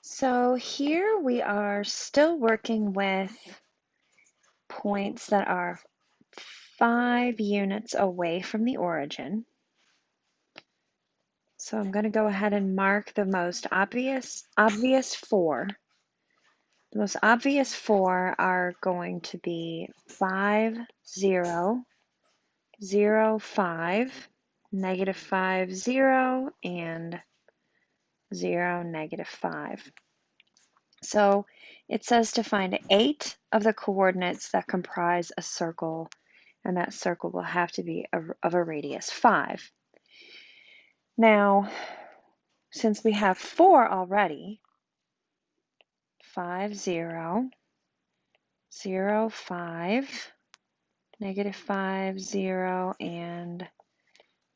So here we are still working with points that are 5 units away from the origin. So I'm going to go ahead and mark the most obvious 4. The most obvious 4 are going to be 5, 0, 0, 5, negative 5, 0, and 0, negative 5. So it says to find 8 of the coordinates that comprise a circle, and that circle will have to be of a radius 5. Now, since we have 4 already, 5, 0, 0, 5, negative 5, 0, and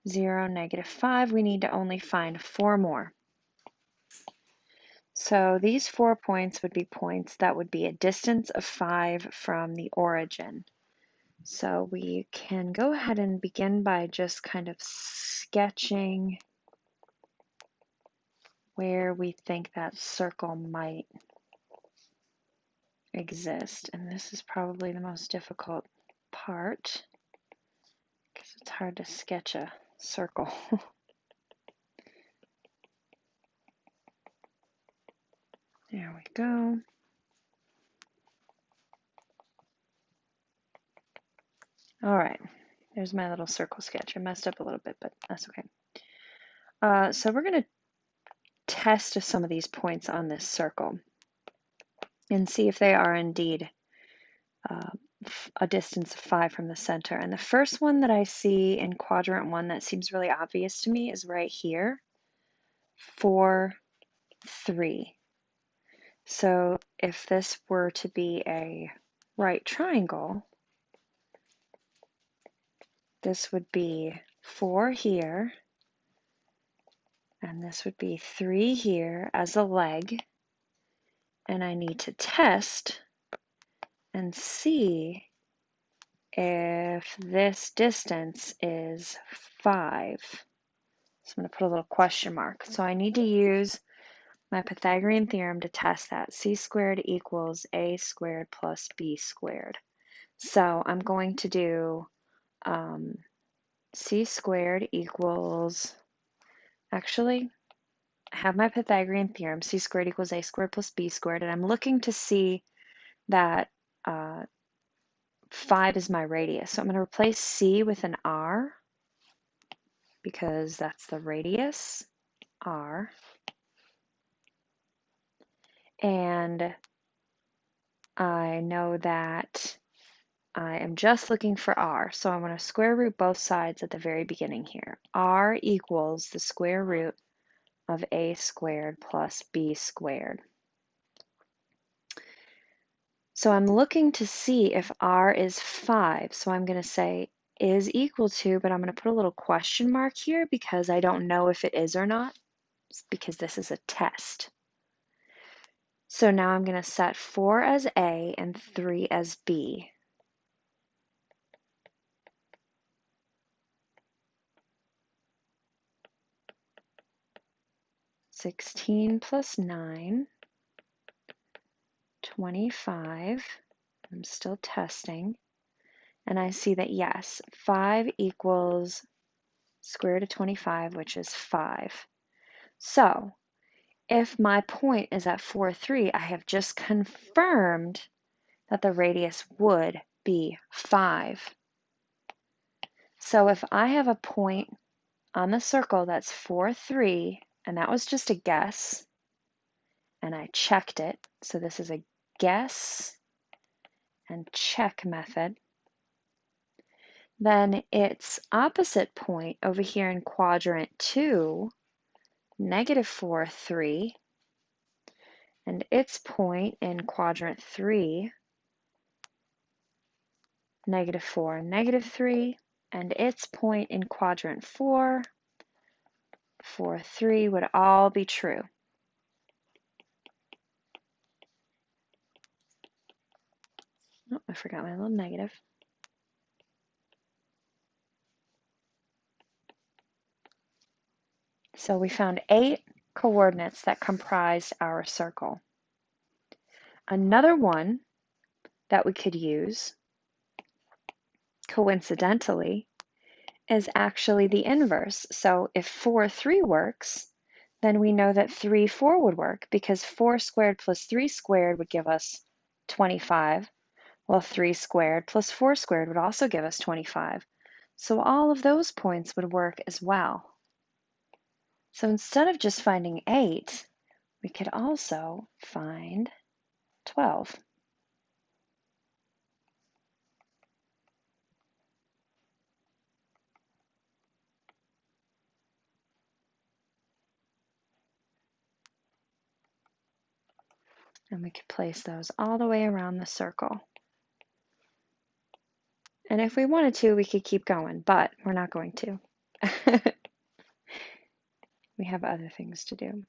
0, negative 5, we need to only find 4 more. So these 4 points would be points that would be a distance of 5 from the origin. So we can go ahead and begin by just kind of sketching where we think that circle might exist. And this is probably the most difficult part because it's hard to sketch a circle. There we go. All right, there's my little circle sketch. I messed up a little bit, but that's okay. So we're going to test some of these points on this circle and see if they are indeed a distance of 5 from the center. And the first one that I see in quadrant 1 that seems really obvious to me is right here, 4, 3. So if this were to be a right triangle, this would be 4 here, and this would be 3 here as a leg, and I need to test and see if this distance is 5. So I'm going to put a little question mark. So I need to use my Pythagorean theorem to test that. C squared equals A squared plus B squared. So I'm going to do C squared equals, actually, I have my Pythagorean theorem, C squared equals A squared plus B squared, and I'm looking to see that 5 is my radius. So I'm going to replace C with an R because that's the radius, R. And I know that I am just looking for R, so I'm going to square root both sides at the very beginning here. R equals the square root of A squared plus B squared. So I'm looking to see if R is 5, so I'm going to say is equal to, but I'm going to put a little question mark here because I don't know if it is or not, because this is a test. So now I'm going to set 4 as A and 3 as B. (16 plus 9), 25. I'm still testing. And I see that yes, 5 equals square root of 25, which is 5. So if my point is at 4, 3, I have just confirmed that the radius would be 5. So if I have a point on the circle that's 4, 3, and that was just a guess, and I checked it, so this is a guess and check method, then its opposite point over here in quadrant 2, negative 4, 3, and its point in quadrant 3, negative 4, negative 3, and its point in quadrant 4, 4, 3 would all be true. Oh, I forgot my little negative. So we found 8 coordinates that comprise our circle. Another one that we could use, coincidentally, is actually the inverse. So if 4, 3 works, then we know that 3, 4 would work because 4 squared plus 3 squared would give us 25. Well, 3 squared plus 4 squared would also give us 25. So all of those points would work as well. So instead of just finding 8, we could also find 12. And we could place those all the way around the circle. And if we wanted to, we could keep going, but we're not going to. We have other things to do.